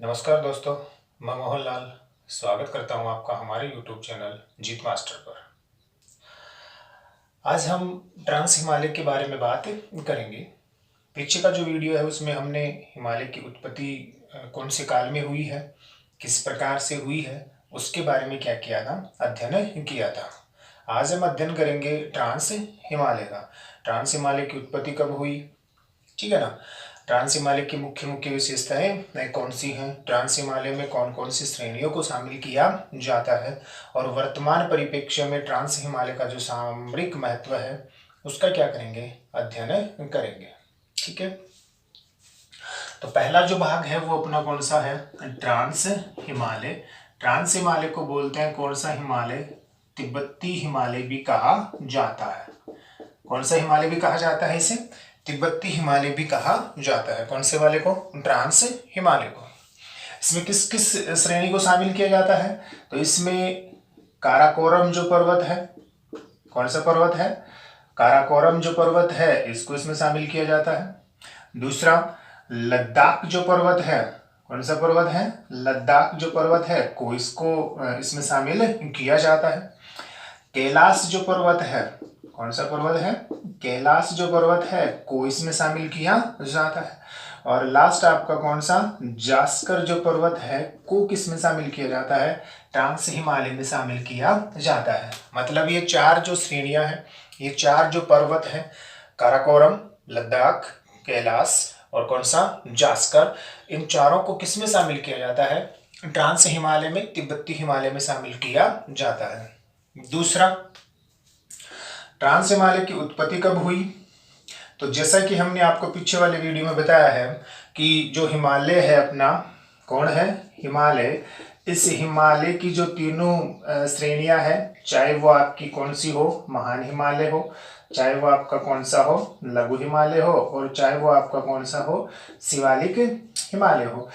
नमस्कार दोस्तों, मैं मोहन लाल स्वागत करता हूं आपका हमारे YouTube चैनल जीत मास्टर पर। आज हम ट्रांस हिमालय के बारे में बात करेंगे। पीछे का जो वीडियो है उसमें हमने हिमालय की उत्पत्ति कौन से काल में हुई है, किस प्रकार से हुई है, उसके बारे में क्या किया था, अध्ययन किया था। आज हम अध्ययन करेंगे ट्रांस हिमालय का। ट्रांस हिमालय की उत्पत्ति कब हुई, ठीक है ना। ट्रांस हिमालय की मुख्य मुख्य विशेषताएं कौन सी हैं, ट्रांस हिमालय में कौन कौन सी श्रेणियों को शामिल किया जाता है और वर्तमान परिप्रेक्ष्य में ट्रांस हिमालय का जो सामरिक महत्व है उसका क्या करेंगे, अध्ययन करेंगे। ठीक है, तो पहला जो भाग है वो अपना कौन सा है, ट्रांस हिमालय। ट्रांस हिमालय को बोलते हैं कौन सा हिमालय, तिब्बती हिमालय भी कहा जाता है। कौन सा हिमालय भी कहा जाता है इसे, तिब्बती हिमालय भी कहा जाता है। कौन से वाले को, ट्रांस हिमालय को। इसमें किस किस श्रेणी को शामिल किया जाता है, तो इसमें काराकोरम जो पर्वत है, कौन सा पर्वत है, काराकोरम जो पर्वत है इसको इसमें शामिल किया जाता है। दूसरा लद्दाख जो पर्वत है, कौन सा पर्वत है, लद्दाख जो पर्वत है को इसको इसमें शामिल किया जाता है। कैलाश जो पर्वत है, कौन सा पर्वत है, कैलाश जो पर्वत है को इसमें शामिल किया जाता है। और लास्ट आपका कौन सा, जास्कर जो पर्वत है को किस में शामिल किया जाता है, ट्रांस हिमालय में शामिल किया जाता है। मतलब ये चार जो श्रेणियां हैं, ये चार जो पर्वत हैं, काराकोरम, लद्दाख, कैलाश और कौन सा, जास्कर, इन चारों को किस में शामिल किया जाता है, ट्रांस हिमालय में, तिब्बती हिमालय में शामिल किया जाता है। दूसरा, ट्रांस हिमालय की उत्पत्ति कब हुई, तो जैसा कि हमने आपको पीछे वाले वीडियो में बताया है कि जो हिमालय है अपना, कौन है, हिमालय, इस हिमालय की जो तीनों श्रेणियां हैं, चाहे वो आपकी कौन सी हो, महान हिमालय हो, चाहे वो आपका कौन सा हो, लघु हिमालय हो, और चाहे वो आपका कौन सा हो, शिवालिक हिमालय हो,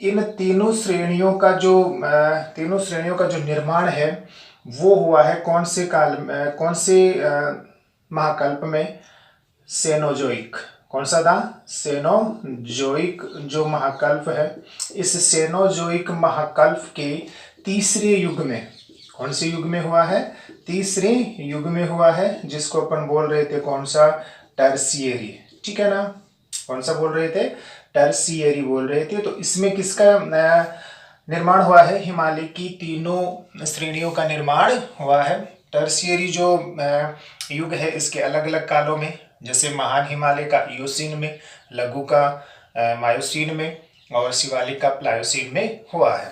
इन तीनों श्रेणियों का जो निर्माण है वो हुआ है कौन से काल में, कौन से महाकल्प में, सेनोजोइक। कौन सा था, सेनोजोइक जो महाकल्प है, इस सेनोजोइक महाकल्प के तीसरे युग में, कौन से युग में हुआ है, तीसरे युग में हुआ है, जिसको अपन बोल रहे थे कौन सा, टर्शियरी। ठीक है ना, कौन सा बोल रहे थे, टर्शियरी बोल रहे थे। तो इसमें किसका निर्माण हुआ है, हिमालय की तीनों श्रेणियों का निर्माण हुआ है। टर्शियरी जो युग है इसके अलग अलग कालों में, जैसे महान हिमालय का इयोसीन में, लघु का मायोसीन में और शिवालिक का प्लायोसीन में हुआ है।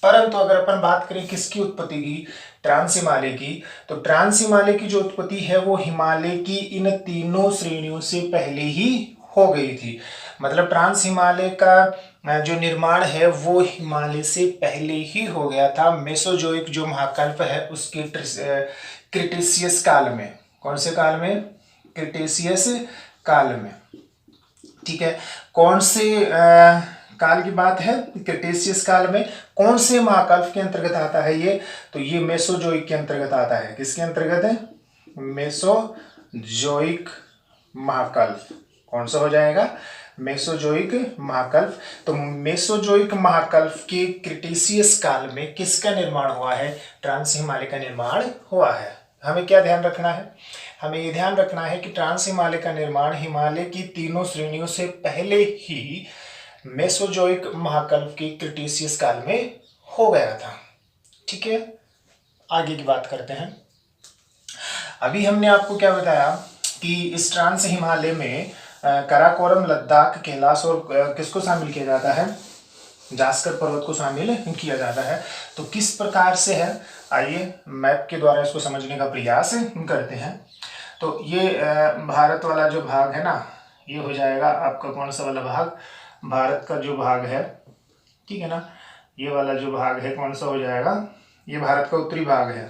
परंतु अगर अपन बात करें किसकी उत्पत्ति की, ट्रांस हिमालय की, तो ट्रांस हिमालय की जो उत्पत्ति है वो हिमालय की इन तीनों श्रेणियों से पहले ही हो गई थी। मतलब ट्रांस हिमालय का जो निर्माण है वो हिमालय से पहले ही हो गया था। मेसोजोइक जो महाकल्प है उसके क्रिटेशियस काल में, कौन से काल में, क्रिटेशियस काल में। ठीक है, कौन से काल की बात है, क्रिटेशियस काल में। कौन से महाकल्प के अंतर्गत आता है ये, तो ये मेसोजोइक के अंतर्गत आता है। किसके अंतर्गत है, मेसोजोइक महाकल्प। कौन सा हो जाएगा, मेसोजोइक महाकल्प। तो मेसोजोइक महाकल्प के क्रिटेशियस काल में किसका निर्माण हुआ है, ट्रांस हिमालय का निर्माण हुआ है। हमें क्या ध्यान रखना है, हमें ये ध्यान रखना है कि ट्रांस हिमालय का निर्माण हिमालय की तीनों श्रेणियों से पहले ही मेसोजोइक महाकल्प के क्रिटेशियस काल में हो गया था। ठीक है, आगे की बात करते हैं। अभी हमने आपको क्या बताया कि इस ट्रांस हिमालय में काराकोरम, लद्दाख, कैलाश और किसको शामिल किया जाता है, जास्कर पर्वत को शामिल किया जाता है। तो किस प्रकार से है, आइए मैप के द्वारा इसको समझने का प्रयास करते हैं। तो ये भारत वाला जो भाग है ना, ये हो जाएगा आपका कौन सा वाला भाग, भारत का जो भाग है, ठीक है ना, ये वाला जो भाग है कौन सा हो जाएगा, ये भारत का उत्तरी भाग है।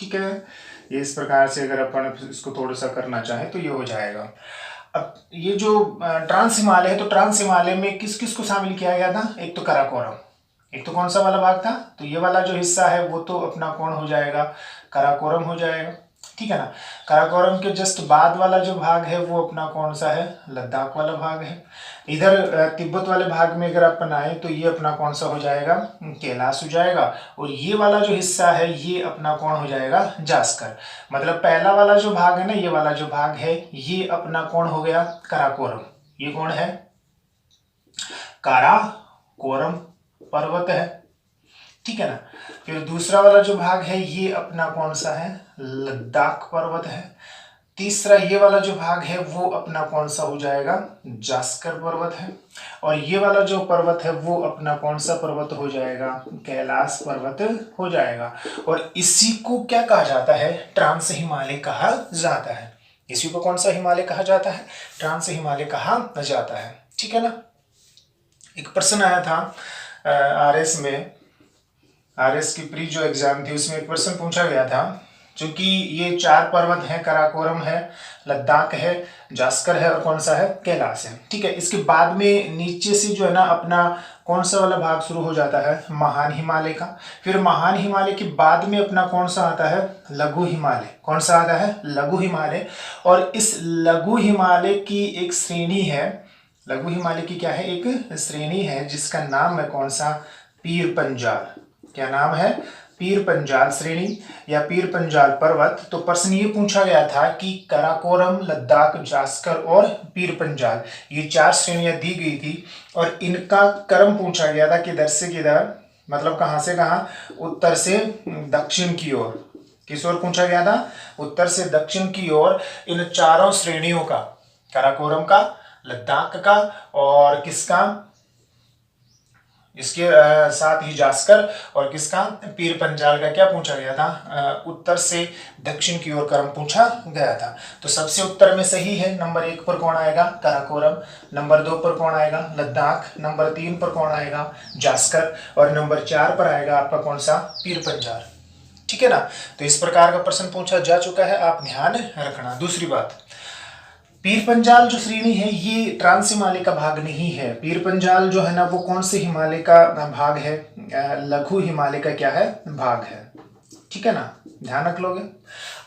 ठीक है, ये इस प्रकार से अगर अपन इसको थोड़ा सा करना चाहें तो ये हो जाएगा। अब ये जो ट्रांस हिमालय है, तो ट्रांस हिमालय में किस किस को शामिल किया गया था, एक तो काराकोरम, एक तो कौन सा वाला भाग था, तो ये वाला जो हिस्सा है वो तो अपना कौन हो जाएगा, काराकोरम हो जाएगा। ठीक है ना। काराकोरम के जस्ट बाद वाला जो भाग है वो अपना कौन सा है, लद्दाख वाला भाग है। इधर तिब्बत वाले भाग में अगर अपन आए तो ये अपना कौन सा हो जाएगा, कैलाश हो जाएगा। और ये वाला जो हिस्सा है ये अपना कौन हो जाएगा, जास्कर। मतलब पहला वाला जो भाग है ना, ये वाला जो भाग है ये अपना कौन हो गया, काराकोरम। ये कौन है, काराकोरम पर्वत है, ठीक है ना। फिर दूसरा वाला जो भाग है ये अपना कौन सा है, लद्दाख पर्वत है। तीसरा ये वाला जो भाग है वो अपना कौन सा हो जाएगा, जास्कर पर्वत है। और ये वाला जो पर्वत है वो अपना कौन सा पर्वत हो जाएगा, कैलाश पर्वत हो जाएगा। और इसी को क्या कहा जाता है, ट्रांस हिमालय कहा जाता है। इसी को कौन सा हिमालय कहा जाता है, ट्रांस हिमालय कहा जाता है, ठीक है ना। एक प्रश्न आया था आरएस में, आरएस की प्री जो एग्जाम थी उसमें एक प्रश्न पूछा गया था। चूंकि ये 4 पर्वत हैं, काराकोरम है, लद्दाख है, जास्कर है और कौन सा है, कैलाश है, ठीक है। इसके बाद में नीचे से जो है ना अपना कौन सा वाला भाग शुरू हो जाता है, महान हिमालय का। फिर महान हिमालय के बाद में अपना कौन सा आता है, लघु हिमालय। कौन सा आता है, लघु हिमालय। और इस लघु हिमालय की एक श्रेणी है, लघु हिमालय की क्या है, एक श्रेणी है जिसका नाम है कौन सा, पीर पंजाल। क्या नाम है, पीर पंजाल श्रेणी या पीर पंजाल पर्वत। तो प्रश्न ये पूछा गया था कि काराकोरम, लद्दाख, जास्कर और पीर पंजाल, ये 4 श्रेणियां दी गई थी और इनका क्रम पूछा गया था किधर से किधर, मतलब कहां से कहां, उत्तर से दक्षिण की ओर। किस ओर पूछा गया था, उत्तर से दक्षिण की ओर। इन चारों श्रेणियों का, काराकोरम का, लद्दाख का और किसका, इसके साथ ही जास्कर और किसका, पीर पंजाल का क्या पूछा गया था, उत्तर से दक्षिण की ओर क्रम पूछा गया था। तो सबसे उत्तर में सही है, नंबर 1 पर कौन आएगा, काराकोरम। नंबर 2 पर कौन आएगा, लद्दाख। नंबर 3 पर कौन आएगा, जास्कर। और नंबर 4 पर आएगा आपका कौन सा, पीर पंजाल, ठीक है ना। तो इस प्रकार का प्रश्न पूछा जा चुका है, आप ध्यान रखना। दूसरी बात, पीर पंजाल जो श्रेणी है ये ट्रांस हिमालय का भाग नहीं है। पीर पंजाल जो है ना वो कौन से हिमालय का भाग है, लघु हिमालय का क्या है, भाग है, ठीक है ना, ध्यान रख लोगे।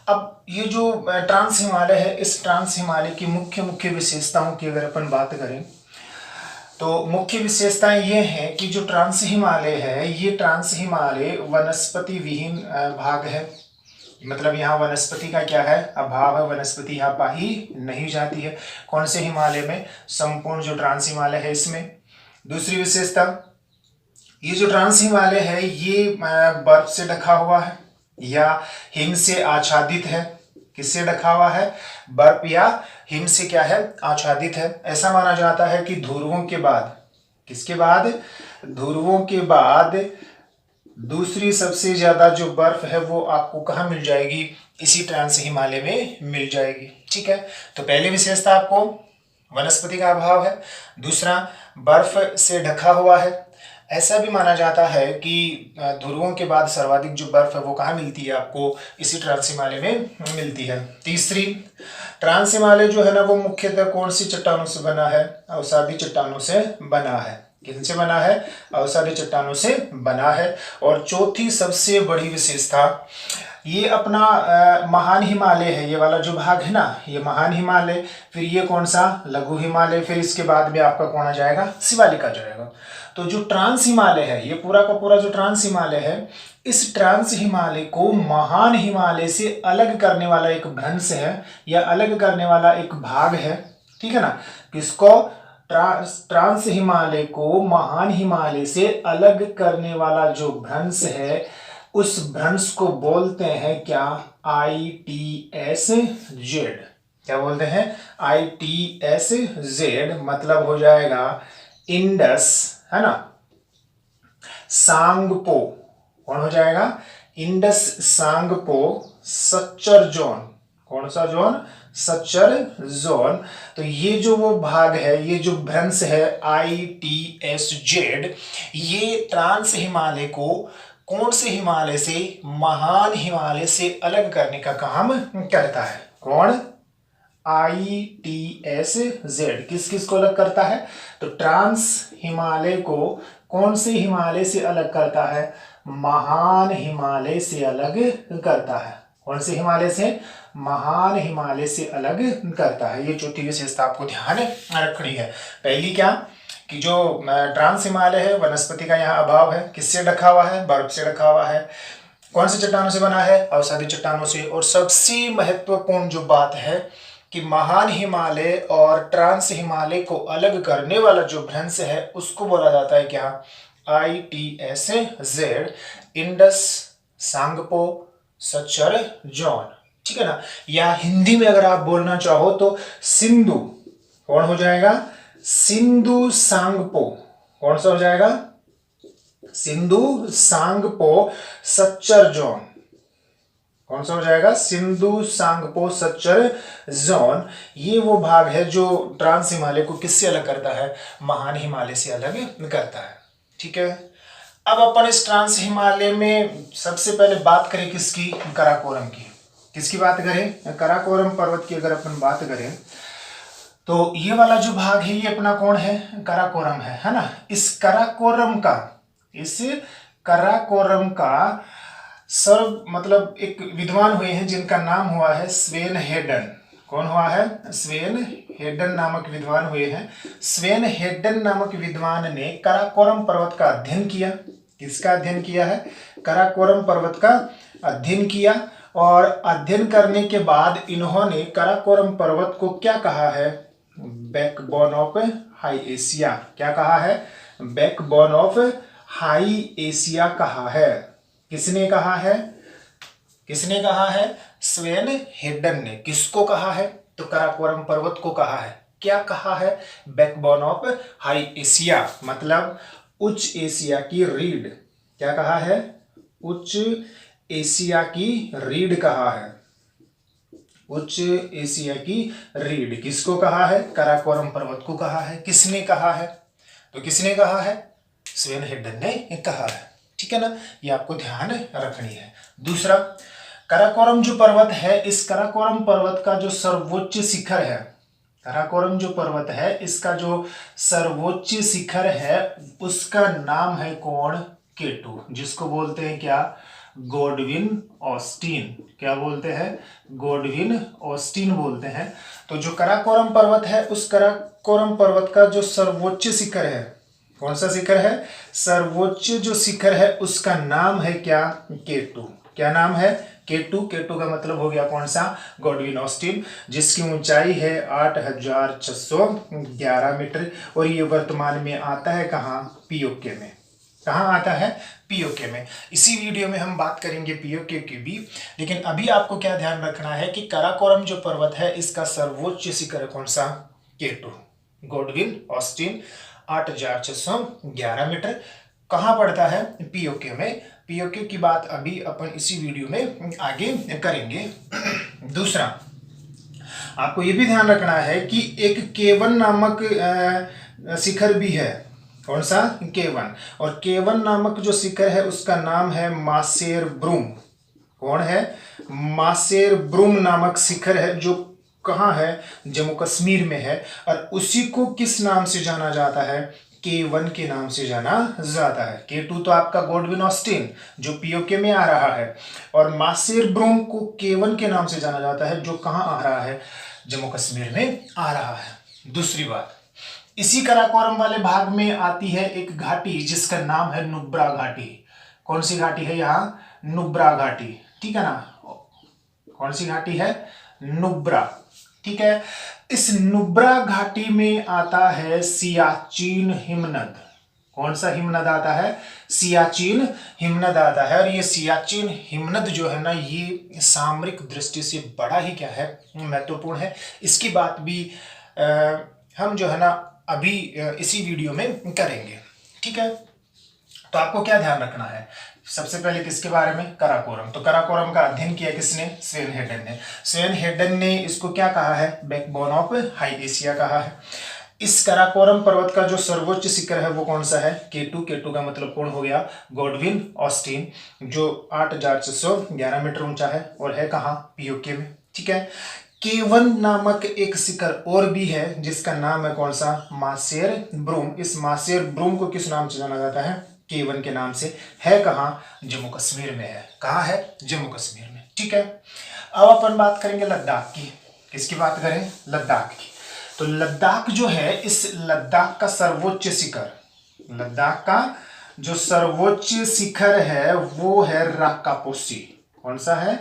अब ये जो ट्रांस हिमालय है, इस ट्रांस हिमालय की मुख्य मुख्य विशेषताओं की अगर अपन बात करें तो मुख्य विशेषताएं ये हैं कि जो ट्रांस हिमालय है ये ट्रांस हिमालय वनस्पति विहीन भाग है। मतलब यहाँ वनस्पति का क्या है, अभाव है, वनस्पति यहाँ पाई नहीं जाती है। कौन से हिमालय में, संपूर्ण जो ट्रांस हिमालय है इसमें। दूसरी विशेषता, ये जो ट्रांस हिमालय है ये बर्फ से ढका हुआ है या हिम से आच्छादित है। किससे ढका हुआ है, बर्फ या हिम से क्या है, आच्छादित है। ऐसा माना जाता है कि ध्रुवों के बाद, किसके बाद, ध्रुवों के बाद दूसरी सबसे ज्यादा जो बर्फ है वो आपको कहाँ मिल जाएगी, इसी ट्रांस हिमालय में मिल जाएगी, ठीक है। तो पहली विशेषता आपको वनस्पति का अभाव है, दूसरा बर्फ से ढका हुआ है। ऐसा भी माना जाता है कि ध्रुवों के बाद सर्वाधिक जो बर्फ है वो कहाँ मिलती है, आपको इसी ट्रांस हिमालय में मिलती है। तीसरी, ट्रांस हिमालय जो है ना वो मुख्यतः कौन सी चट्टानों से बना है, अवसादी चट्टानों से बना है। किनसे बना है, अवसादी चट्टानों से बना है। और चौथी सबसे बड़ी विशेषता, ये अपना महान हिमालय है, ये वाला जो भाग है ना ये महान हिमालय, फिर ये कौन सा, लघु हिमालय, फिर इसके बाद में आपका कौन आ जाएगा, शिवालिक आ जाएगा। तो जो ट्रांस हिमालय है, ये पूरा का पूरा जो ट्रांस हिमालय है, इस ट्रांस हिमालय को महान हिमालय से अलग करने वाला एक भ्रंश है या अलग करने वाला एक भाग है, ठीक है ना। किसको, ट्रांस हिमालय को महान हिमालय से अलग करने वाला जो भ्रंश है उस भ्रंश को बोलते हैं क्या, ITSZ। क्या बोलते हैं, ITSZ, मतलब हो जाएगा इंडस, है ना, सांगपो। कौन हो जाएगा, इंडस सांगपो सच्चर जोन। कौन सा जोन, सच्चर जोन। तो ये जो वो भाग है, ये जो भ्रंश है ITSZ, ये ट्रांस हिमालय को कौन से हिमालय से, महान हिमालय से अलग करने का काम करता है। कौन, ITSZ किस किस को अलग करता है, तो ट्रांस हिमालय को कौन से हिमालय से अलग करता है, महान हिमालय से अलग करता है। कौन से हिमालय से? महान हिमालय से अलग करता है। ये चौथी विशेषता आपको ध्यान रखनी है। पहली क्या कि जो ट्रांस हिमालय है वनस्पति का यहाँ अभाव है। किससे ढका हुआ है? बर्फ से ढका हुआ है। कौन से चट्टानों से बना है? अवसादी चट्टानों से। और सबसे महत्वपूर्ण जो बात है कि महान हिमालय और ट्रांस हिमालय को अलग करने वाला जो भ्रंश है उसको बोला जाता है क्या? ITSZ, Indus, Tsangpo, suture, zone. ठीक है ना। या हिंदी में अगर आप बोलना चाहो तो सिंधु, कौन हो जाएगा? सिंधु सांगपो। कौन सा हो जाएगा? Sindhu Tsangpo suture John. कौन सा हो जाएगा? Sindhu Tsangpo suture John. ये वो भाग है जो ट्रांस हिमालय को किससे अलग करता है? महान हिमालय से अलग करता है। ठीक है। अब अपन इस ट्रांस हिमालय में सबसे पहले बात करें किसकी? काराकोरम की। किसकी बात करें? काराकोरम पर्वत की अगर अपन बात करें तो ये वाला जो भाग है ये अपना कौन है? काराकोरम है ना। इस काराकोरम का सर्व मतलब एक विद्वान हुए हैं जिनका नाम हुआ है स्वेन हेडन। कौन हुआ है? स्वेन हेडन नामक विद्वान हुए हैं। स्वेन हेडन नामक विद्वान ने काराकोरम पर्वत का अध्ययन किया। किसका अध्ययन किया है? काराकोरम पर्वत का अध्ययन किया। और अध्ययन करने के बाद इन्होंने काराकोरम पर्वत को क्या कहा है? Backbone of high Asia. क्या कहा है? बैकबोन ऑफ हाई एशिया कहा है। किसने कहा है? किसने कहा है? स्वेन हेडन ने। किसको कहा है? तो काराकोरम पर्वत को कहा है। क्या कहा है? बैकबोन ऑफ हाई एशिया, मतलब उच्च एशिया की रीढ़। क्या कहा है? उच्च एशिया की रीढ़ कहा है। उच्च एशिया की रीढ़ किसको कहा है? काराकोरम पर्वत को कहा है। किसने कहा है? तो किसने कहा है? स्वेन हेडन ने कहा है। ठीक है ना। ये आपको ध्यान रखनी है। दूसरा, काराकोरम जो पर्वत है, इस काराकोरम पर्वत का जो सर्वोच्च शिखर है, काराकोरम जो पर्वत है इसका जो सर्वोच्च शिखर है उसका नाम है कौन? केटू, जिसको बोलते हैं क्या? Godwin Austen. क्या बोलते हैं? गॉडविन ऑस्टिन बोलते हैं। तो जो काराकोरम पर्वत है उस काराकोरम पर्वत का जो सर्वोच्च शिखर है, कौन सा शिखर है? सर्वोच्च जो शिखर है उसका नाम है क्या? केटू। क्या नाम है? केटू। केटू का मतलब हो गया कौन सा? गॉडविन ऑस्टिन, जिसकी ऊंचाई है 8611 मीटर। और ये वर्तमान में आता है कहाँ? पीओके में। कहाँ आता है? पीओके में। इसी वीडियो में हम बात करेंगे पीओके की भी। लेकिन अभी आपको क्या ध्यान रखना है कि काराकोरम जो पर्वत है इसका सर्वोच्च शिखर कौन सा? केटू, गॉडविन ऑस्टिन, 8611 मीटर। कहाँ पड़ता है? पीओके में। पीओके की बात अभी अपन इसी वीडियो में आगे करेंगे। दूसरा, आपको ये भी ध्यान रखना है कि एक K1 नामक शिखर भी है। कौन सा? K1। और K1 नामक जो शिखर है उसका नाम है मासेर ब्रूम। कौन है? मासेर ब्रूम नामक शिखर है जो कहाँ है? जम्मू कश्मीर में है। और उसी को किस नाम से जाना जाता है? K1 के नाम से जाना जाता है। K2 तो आपका गॉडविन ऑस्टिन जो पीओके में आ रहा है, और मासेर ब्रूम को K1 के नाम से जाना जाता है जो कहाँ आ रहा है? जम्मू कश्मीर में आ रहा है। दूसरी बात, इसी काराकोरम वाले भाग में आती है एक घाटी जिसका नाम है नुब्रा घाटी। कौन सी घाटी है यहाँ? नुब्रा घाटी। ठीक है ना। कौन सी घाटी है? नुब्रा। ठीक है। इस नुब्रा घाटी में आता है सियाचिन हिमनद। कौन सा हिमनद आता है? सियाचिन हिमनद आता है। और ये सियाचिन हिमनद जो है ना ये सामरिक दृष्टि से बड़ा ही क्या है? महत्वपूर्ण है। इसकी बात भी हम जो है ना अभी इसी वीडियो में करेंगे। ठीक है। तो आपको क्या ध्यान रखना है? सबसे पहले किसके बारे में? काराकोरम। तो काराकोरम का अध्ययन किया किसने? स्वेन हेडन ने। स्वेन हेडन ने इसको क्या कहा है? बैकबोन ऑफ हाई एशिया कहा है। इस काराकोरम पर्वत का जो सर्वोच्च शिखर है वो कौन सा है? K2। K2 का मतलब कौन हो गया? गॉडविन ऑस्टिन, जो 8611 मीटर ऊंचा है और है कहाँ? पीओके में। ठीक है। K1 नामक एक शिखर और भी है जिसका नाम है कौन सा? मासेर ब्रूम। इस मासेर ब्रूम को किस नाम से जाना जाता है? K1 के नाम से है। कहाँ? जम्मू कश्मीर में है। कहाँ है? जम्मू कश्मीर में। ठीक है, अब अपन बात करेंगे लद्दाख की। किसकी बात करें? लद्दाख की। तो लद्दाख जो है, इस लद्दाख का सर्वोच्च शिखर, लद्दाख का जो सर्वोच्च शिखर है वो है राकापोसी। कौन सा है?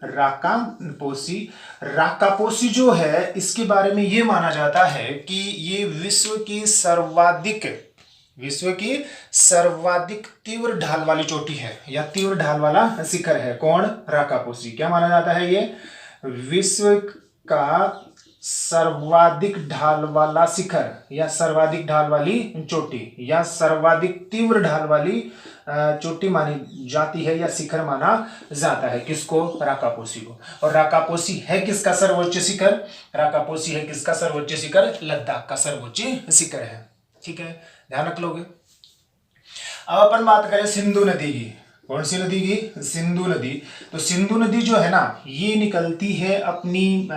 राकापोसी। राकापोसी जो है, इसके बारे में ये माना जाता है कि ये विश्व की सर्वाधिक तीव्र ढाल वाली चोटी है, या तीव्र ढाल वाला शिखर है। कौन? राकापोसी। क्या माना जाता है? ये विश्व का सर्वाधिक ढाल वाला शिखर, या सर्वाधिक ढाल वाली चोटी, या सर्वाधिक तीव्र ढाल वाली चोटी मानी जाती है, या शिखर माना जाता है। किसको? राकापोसी को। और राकापोसी है किसका सर्वोच्च शिखर? राकापोसी है किसका सर्वोच्च शिखर? लद्दाख का सर्वोच्च शिखर है। ठीक है, ध्यान रख लोगे। अब अपन बात करें सिंधु नदी की। कौन सी नदी की? सिंधु नदी। तो सिंधु नदी जो है ना, ये निकलती है अपनी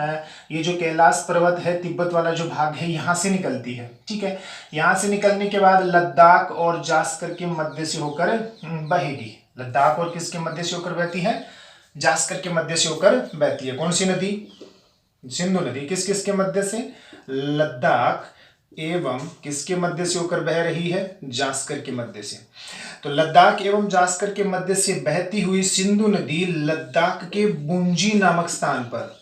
ये जो कैलाश पर्वत है, तिब्बत वाला जो भाग है, यहाँ से निकलती है। ठीक है, यहाँ से निकलने के बाद लद्दाख और जास्कर के मध्य से होकर बहेगी। लद्दाख और किसके मध्य से होकर बहती है? जास्कर के मध्य से होकर बहती है। कौन सी नदी? सिंधु नदी। किस किस के मध्य से? लद्दाख एवं किसके मध्य से होकर बह रही है? जास्कर के मध्य से। तो लद्दाख एवं जास्कर के मध्य से बहती हुई सिंधु नदी लद्दाख के बुंजी नामक स्थान पर,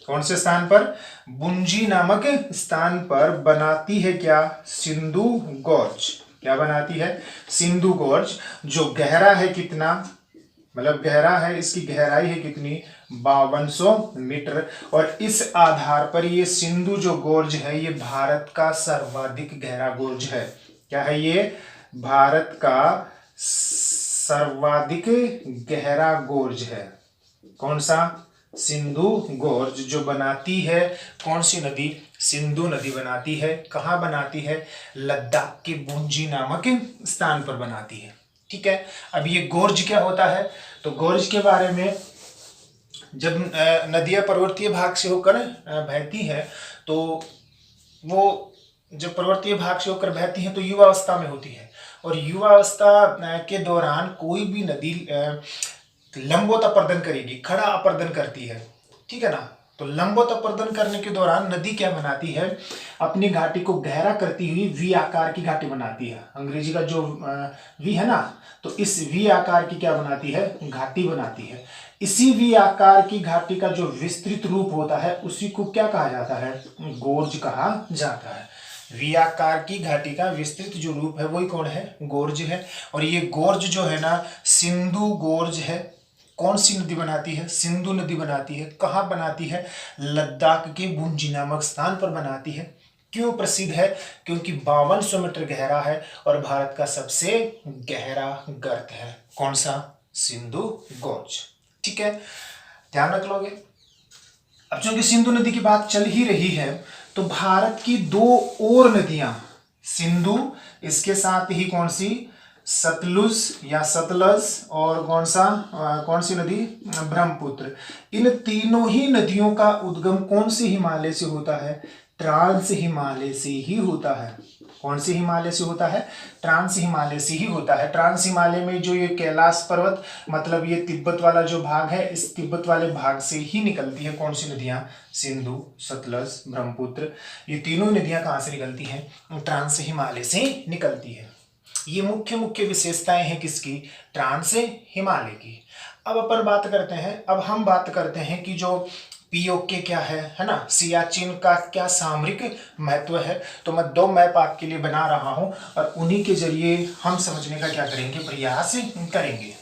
कौन से स्थान पर? बुंजी नामक स्थान पर बनाती है क्या? सिंधु गोर्ज। क्या बनाती है? सिंधु गोर्ज, जो गहरा है कितना? मतलब गहरा है, इसकी गहराई है कितनी? 5200 मीटर। और इस आधार पर ये सिंधु जो गोर्ज है, ये भारत का सर्वाधिक गहरा गोर्ज है। क्या है ये? भारत का सर्वाधिक गहरा गोर्ज है। कौन सा? सिंधु गोर्ज, जो बनाती है कौन सी नदी? सिंधु नदी बनाती है। कहाँ बनाती है? लद्दाख के बुंजी नामक स्थान पर बनाती है। ठीक है, अब ये गोर्ज क्या होता है? तो गोर्ज के बारे में, जब नदियां पर्वतीय भाग से होकर बहती है, तो वो जब पर्वतीय भाग से होकर बहती है तो युवावस्था में होती है, और युवावस्था के दौरान कोई भी नदी लंबवत अपर्दन करेगी, खड़ा अपर्दन करती है। ठीक है ना, तो लंबवत अपर्दन करने के दौरान नदी क्या बनाती है? अपनी घाटी को गहरा करती हुई वी आकार की घाटी बनाती है। अंग्रेजी का जो वी है ना, तो इस वी आकार की क्या बनाती है? घाटी बनाती है। इसी वी आकार की घाटी का जो विस्तृत रूप होता है, उसी को क्या कहा जाता है? गोर्ज कहा जाता है। वी आकार की घाटी का विस्तृत जो रूप है वही कौन है? गोर्ज है। और ये गोर्ज जो है ना, सिंधु गोर्ज है। कौन सी नदी बनाती है? सिंधु नदी बनाती है। कहाँ बनाती है? लद्दाख के बुंजी नामक स्थान पर बनाती है। क्यों प्रसिद्ध है? क्योंकि 5200 मीटर गहरा है और भारत का सबसे गहरा गर्त है। कौन सा? सिंधु गोर्ज। ठीक है, ध्यान रख लोगे। अब चूंकि सिंधु नदी की बात चल ही रही है, तो भारत की दो और नदियां, सिंधु, इसके साथ ही कौन सी? सतलुज या सतलज, और कौन सी नदी? ब्रह्मपुत्र। इन तीनों ही नदियों का उद्गम कौन से हिमालय से होता है? ट्रांस हिमालय से ही होता है। कौन से हिमालय से होता है? ट्रांस हिमालय से ही होता है। ट्रांस हिमालय में जो ये कैलाश पर्वत, मतलब ये तिब्बत वाला जो भाग है, इस तिब्बत वाले भाग से ही निकलती है कौन सी नदियां? सिंधु, सतलज, ब्रह्मपुत्र। ये तीनों नदियां कहाँ से निकलती हैं? ट्रांस हिमालय से निकलती है। ये मुख्य मुख्य विशेषताएं हैं किसकी? ट्रांस हिमालय की। अब अपन बात करते हैं, अब हम बात करते हैं कि जो पीओके क्या है ना, सियाचिन का क्या सामरिक महत्व है। तो मैं 2 मैप आपके लिए बना रहा हूं, और उन्हीं के जरिए हम समझने का क्या करेंगे? प्रयास करेंगे।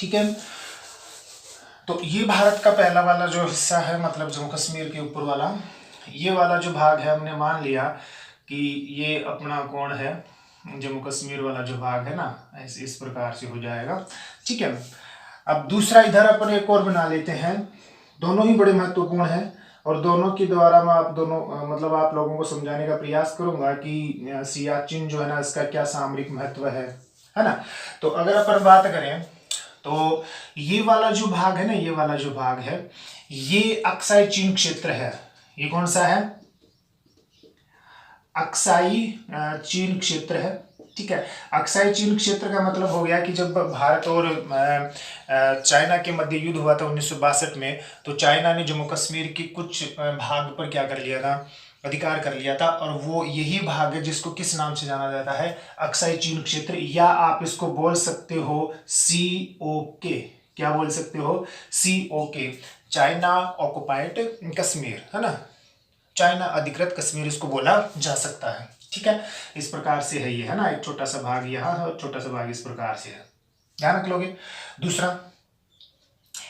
ठीक है, तो ये भारत का पहला वाला जो हिस्सा है, मतलब जम्मू कश्मीर के ऊपर वाला, ये वाला जो भाग है, हमने मान लिया कि ये अपना कौन है? जम्मू कश्मीर वाला जो भाग है ना, ऐसे इस प्रकार से हो जाएगा। ठीक है, अब दूसरा इधर अपन एक और बना लेते हैं। दोनों ही बड़े महत्वपूर्ण हैं, और दोनों के द्वारा मैं आप लोगों को समझाने का प्रयास करूंगा कि सियाचिन जो है ना, इसका क्या सामरिक महत्व है ना। तो अगर अपन बात करें, तो ये वाला जो भाग है ना, ये वाला जो भाग है, ये अक्साई चीन क्षेत्र है। ये कौन सा है? अक्साई चीन क्षेत्र है। ठीक है। अक्साई चीन क्षेत्र का मतलब हो गया कि जब भारत और चाइना के मध्य युद्ध हुआ था 1962 में, तो चाइना ने जम्मू कश्मीर की कुछ भाग पर क्या कर लिया था, अधिकार कर लिया था, और वो यही भाग है जिसको किस नाम से जाना जाता है, अक्साई चीन क्षेत्र, या आप इसको बोल सकते हो COK। क्या बोल सकते हो, COK, चाइना ऑक्युपाइड कश्मीर, है ना, चाइना अधिकृत कश्मीर इसको बोला जा सकता है। ठीक है, इस प्रकार से है ये, है ना, एक छोटा सा भाग यहाँ है और छोटा सा भाग इस प्रकार से है, ध्यान रख लोगे। दूसरा,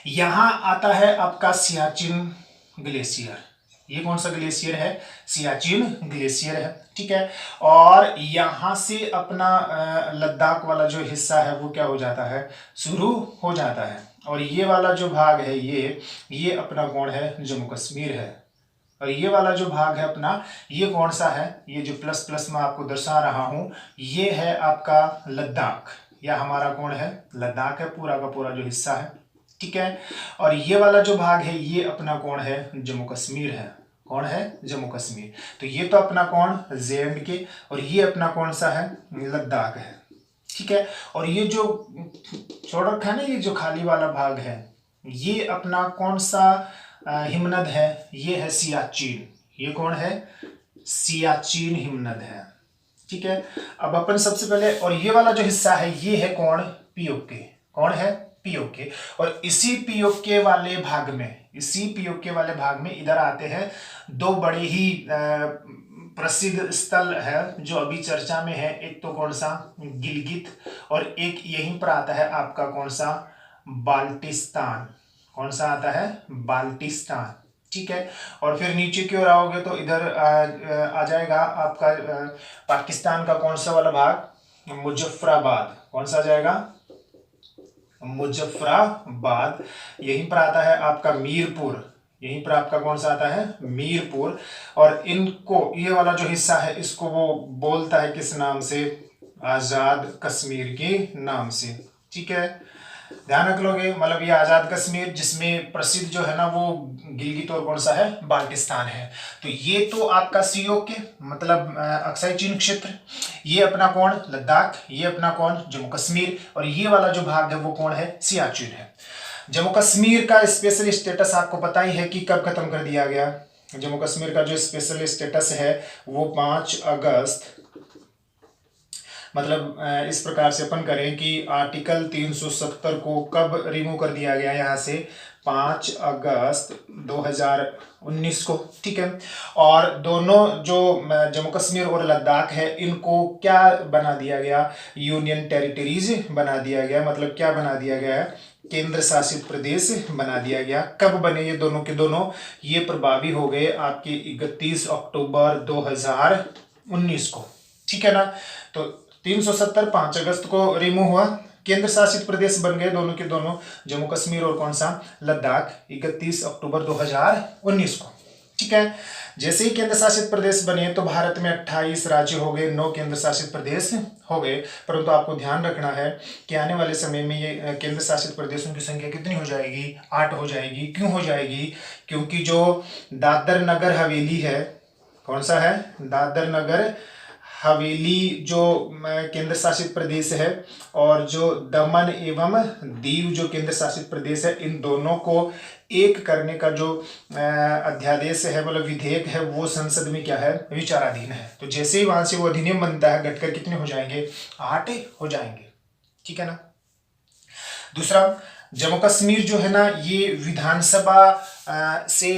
यहां आता है आपका सियाचिन ग्लेशियर। ये कौन सा ग्लेशियर है, सियाचिन ग्लेशियर है। ठीक है, और यहां से अपना लद्दाख वाला जो हिस्सा है वो क्या हो जाता है, शुरू हो जाता है, और ये वाला जो भाग है ये अपना कौन है, जम्मू कश्मीर है। और ये वाला जो भाग है अपना, ये कौन सा है, ये जो प्लस प्लस में आपको दर्शा रहा हूं, ये है आपका लद्दाख, या हमारा कौन है, लद्दाख है, पूरा का पूरा जो हिस्सा है। ठीक है, और ये वाला जो भाग है ये अपना कौन है, जम्मू कश्मीर है। कौन है, जम्मू कश्मीर। तो ये तो अपना कौन, JNK, और ये अपना कौन सा है, लद्दाख है। ठीक है, और ये जो छोड़ रखा है ना, ये जो खाली वाला भाग है, ये अपना कौन सा हिमनद है, ये है सियाचिन। ये कौन है, सियाचिन हिमनद है। ठीक है, अब अपन सबसे पहले, और ये वाला जो हिस्सा है ये है कौन, POK। कौन है, POK। और इसी POK वाले भाग में, इसी POK वाले भाग में इधर आते हैं दो बड़े ही प्रसिद्ध स्थल है जो अभी चर्चा में है। एक तो कौन सा, गिलगित, और एक यहीं पर आता है आपका कौन सा, बाल्टिस्तान। कौन सा आता है, बाल्टिस्तान। ठीक है, और फिर नीचे की ओर आओगे तो इधर आ जाएगा आपका पाकिस्तान का कौन सा वाला भाग, मुजफ्फराबाद। कौन सा आ जाएगा, मुजफ्फराबाद। यहीं पर आता है आपका मीरपुर। यहीं पर आपका कौन सा आता है, मीरपुर। और इनको, ये वाला जो हिस्सा है इसको वो बोलता है किस नाम से, आजाद कश्मीर के नाम से। ठीक है, ध्यान रख लोगे, मतलब ये आजाद कश्मीर, जिसमें प्रसिद्ध जो है ना वो गिलगित और कौन सा है, बाल्टिस्तान है। तो ये तो आपका COK मतलब अक्साई चीन क्षेत्र, ये अपना कौन, लद्दाख, ये अपना कौन, जम्मू कश्मीर, और ये वाला जो भाग है वो कौन है, सियाचिन है। जम्मू कश्मीर का स्पेशल स्टेटस आपको पता ही है कि कब खत्म कर दिया गया। जम्मू कश्मीर का जो स्पेशल स्टेटस है वो 5 अगस्त, मतलब इस प्रकार से अपन करें कि आर्टिकल 370 को कब रिमूव कर दिया गया यहाँ से, 5 अगस्त 2019 को। ठीक है, और दोनों जो जम्मू कश्मीर और लद्दाख है इनको क्या बना दिया गया, यूनियन टेरिटरीज बना दिया गया। मतलब क्या बना दिया गया है, केंद्र शासित प्रदेश बना दिया गया। कब बने ये दोनों के दोनों, ये प्रभावी हो गए आपके 31 अक्टूबर 2019 को। ठीक है ना, तो 370 5 अगस्त को रिमूव हुआ, केंद्र शासित प्रदेश बन गए दोनों के दोनों, जम्मू कश्मीर और कौन सा, लद्दाख, 31 अक्टूबर 2019 को। ठीक है, जैसे ही केंद्र शासित प्रदेश बने तो भारत में 28 राज्य हो गए, 9 केंद्र शासित प्रदेश हो गए। परंतु आपको ध्यान रखना है कि आने वाले समय में ये केंद्र शासित प्रदेशों की संख्या कितनी हो जाएगी, 8 हो जाएगी। क्यों हो जाएगी, क्योंकि जो दादर नगर हवेली है, कौन सा है, दादर नगर हवेली जो केंद्र शासित प्रदेश है, और जो दमन एवं दीव जो केंद्र शासित प्रदेश है, इन दोनों को एक करने का जो अध्यादेश है, मतलब विधेयक है, वो संसद में क्या है, विचाराधीन है। तो जैसे ही वहां से वो अधिनियम बनता है, घटकर कितने हो जाएंगे, 8 हो जाएंगे। ठीक है ना। दूसरा, जम्मू कश्मीर जो है ना ये विधानसभा से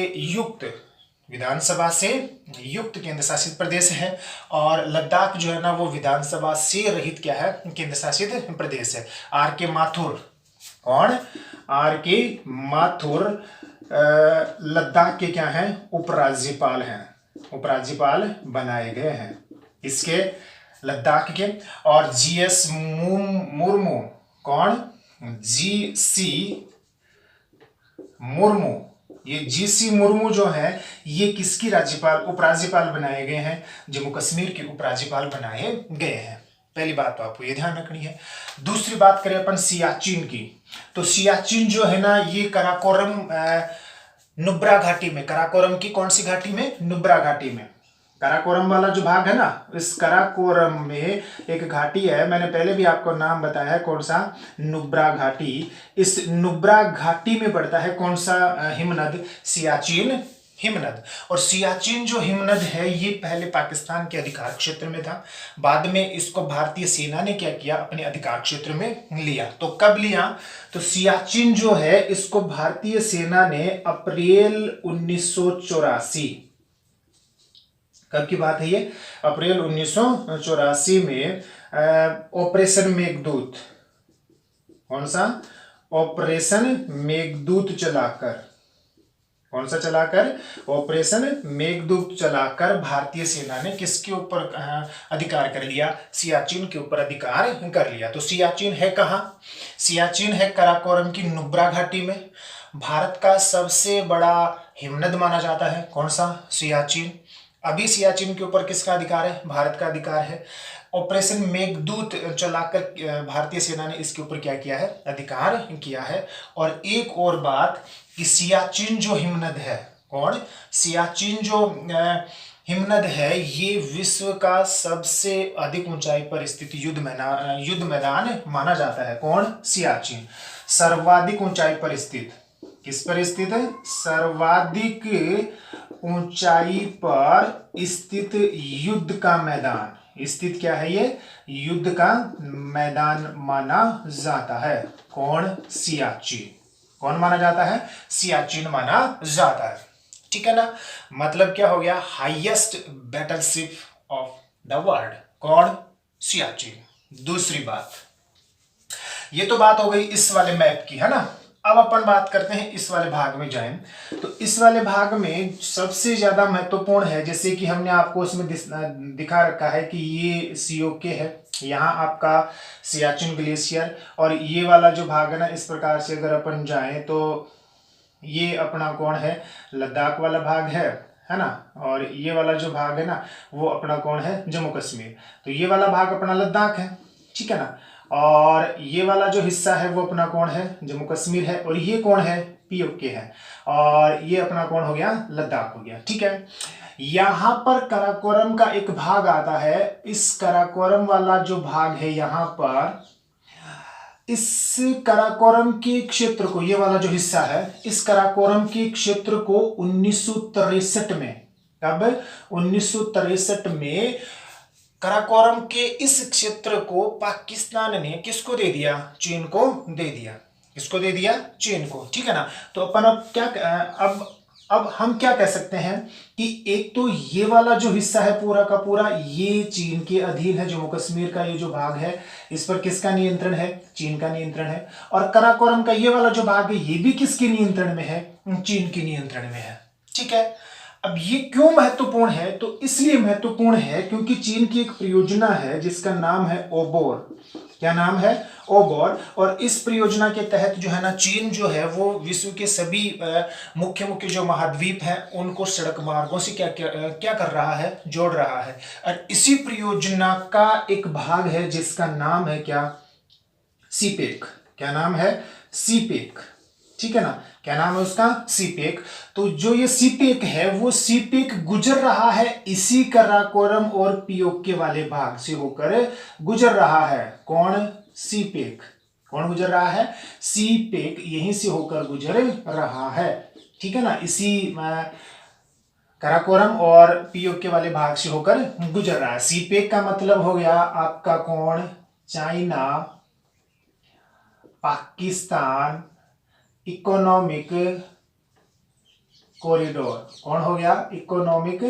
युक्त केंद्र शासित प्रदेश है, और लद्दाख जो है ना वो विधानसभा से रहित क्या है, केंद्र शासित प्रदेश है। RK माथुर, कौन, RK माथुर लद्दाख के क्या हैं, उपराज्यपाल हैं, उपराज्यपाल बनाए गए हैं इसके, लद्दाख के। और GS मुर्मू, कौन, GC मुर्मू, ये GC मुर्मू जो है ये किसकी राज्यपाल, उपराज्यपाल बनाए गए हैं, जम्मू कश्मीर के उपराज्यपाल बनाए गए हैं। पहली बात तो आपको ये ध्यान रखनी है। दूसरी बात करें अपन सियाचिन की, तो सियाचिन जो है ना ये कराकोरम नुब्रा घाटी में, कराकोरम की कौन सी घाटी में, नुब्रा घाटी में, काराकोरम वाला जो भाग है ना, इस काराकोरम में एक घाटी है, मैंने पहले भी आपको नाम बताया है, कौन सा, नुब्रा घाटी। इस नुब्रा घाटी में पड़ता है कौन सा हिमनद, सियाचिन हिमनद। और सियाचिन जो हिमनद है ये पहले पाकिस्तान के अधिकार क्षेत्र में था, बाद में इसको भारतीय सेना ने क्या किया, अपने अधिकार क्षेत्र में लिया। तो कब लिया, तो सियाचिन जो है इसको भारतीय सेना ने अप्रैल 1984, कब की बात है ये, अप्रैल 1984 में ऑपरेशन मेघदूत, कौन सा, ऑपरेशन मेघदूत चलाकर, कौन सा चलाकर, ऑपरेशन मेघदूत चलाकर भारतीय सेना ने किसके ऊपर अधिकार कर लिया, सियाचिन के ऊपर अधिकार कर लिया। तो सियाचिन है कहाँ, सियाचिन है काराकोरम की नुब्रा घाटी में। भारत का सबसे बड़ा हिमनद माना जाता है, कौन सा, सियाचिन। अभी सियाचिन के ऊपर किसका अधिकार है, भारत का अधिकार है। ऑपरेशन मेघदूत चलाकर भारतीय सेना ने इसके ऊपर क्या किया है, अधिकार किया है। और एक और बात कि सियाचिन जो हिमनद है, कौन, सियाचिन जो हिमनद है, ये विश्व का सबसे अधिक ऊंचाई पर स्थित युद्ध मैदान माना जाता है, कौन, सियाचिन। सर्वाधिक ऊंचाई पर स्थित, किस पर स्थित है, सर्वाधिक ऊंचाई पर स्थित युद्ध का मैदान, स्थित क्या है ये, युद्ध का मैदान माना जाता है, कौन, सियाचिन। कौन माना जाता है, सियाचिन माना जाता है, ठीक है ना। मतलब क्या हो गया, highest battleship of the world, कौन, सियाचिन। दूसरी बात, ये तो बात हो गई इस वाले मैप की, है ना। अब अपन बात करते हैं इस वाले भाग में जाएं, तो इस वाले भाग में सबसे ज्यादा महत्वपूर्ण है, जैसे कि हमने आपको इसमें दिखा रखा है कि ये सीओके है, यहाँ आपका सियाचिन ग्लेशियर, और ये वाला जो भाग है ना, इस प्रकार से अगर अपन जाएं तो ये अपना कौन है, लद्दाख वाला भाग है ना। और ये वाला जो भाग है ना, वो अपना कौन है, जम्मू कश्मीर। तो ये वाला भाग अपना लद्दाख है, ठीक है ना। और ये वाला जो हिस्सा है वो अपना कौन है, जम्मू कश्मीर है। और ये कौन है, पीओके है। और ये अपना कौन हो गया, लद्दाख हो गया, ठीक है। यहां पर काराकोरम का एक भाग आता है, इस काराकोरम वाला जो भाग है यहाँ पर, इस काराकोरम के क्षेत्र को, ये वाला जो हिस्सा है, इस काराकोरम के क्षेत्र को 1963 में, कब, 1963 में काराकोरम के इस क्षेत्र को पाकिस्तान ने किसको दे दिया, चीन को दे दिया। किसको दे दिया, चीन को, ठीक है ना। तो अपन अब क्या, अब हम क्या कह सकते हैं कि एक तो ये वाला जो हिस्सा है पूरा का पूरा, ये चीन के अधीन है। जम्मू कश्मीर का ये जो भाग है, इस पर किसका नियंत्रण है, चीन का नियंत्रण है। और काराकोरम का ये वाला जो भाग है, ये भी किसके नियंत्रण में है, चीन के नियंत्रण में है, ठीक है। अब ये क्यों महत्वपूर्ण है, तो इसलिए महत्वपूर्ण है क्योंकि चीन की एक परियोजना है जिसका नाम है ओबोर। क्या नाम है, ओबोर। और इस परियोजना के तहत जो है ना, चीन जो है वो विश्व के सभी मुख्य मुख्य जो महाद्वीप हैं उनको सड़क मार्गों से क्या कर रहा है, जोड़ रहा है। और इसी परियोजना का एक भाग है जिसका नाम है क्या, सीपेक। क्या नाम है, सीपेक, ठीक है ना। क्या नाम है उसका, सीपेक। तो जो ये सीपेक है, वो सीपेक गुजर रहा है इसी काराकोरम और पीओके वाले भाग से होकर गुजर रहा है। कौन, सीपेक। कौन गुजर रहा है, सीपेक यहीं से होकर गुजर रहा है, ठीक है ना। इसी काराकोरम और पीओके वाले भाग से होकर गुजर रहा है। सीपेक का मतलब हो गया आपका कौन, चाइना पाकिस्तान इकोनॉमिक कॉरिडोर। कौन हो गया, इकोनॉमिक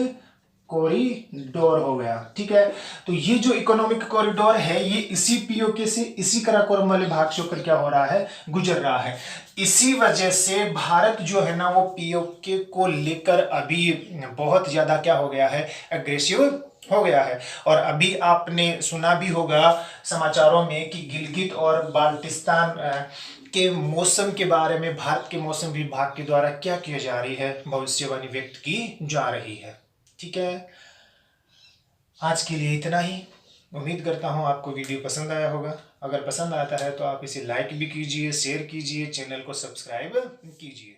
कॉरिडोर हो गया, ठीक है। तो ये जो इकोनॉमिक कॉरिडोर है, ये इसी पीओके से, इसी काराकोरम वाले भाग से होकर क्या हो रहा है, गुजर रहा है। इसी वजह से भारत जो है ना, वो पीओके को लेकर अभी बहुत ज्यादा क्या हो गया है, एग्रेसिव हो गया है। और अभी आपने सुना भी होगा समाचारों में कि गिलगित और बाल्टिस्तान के मौसम के बारे में भारत के मौसम विभाग के द्वारा क्या किया जा रही है, भविष्यवाणी व्यक्त की जा रही है, ठीक है। आज के लिए इतना ही। उम्मीद करता हूँ आपको वीडियो पसंद आया होगा। अगर पसंद आता है तो आप इसे लाइक भी कीजिए, शेयर कीजिए, चैनल को सब्सक्राइब कीजिए।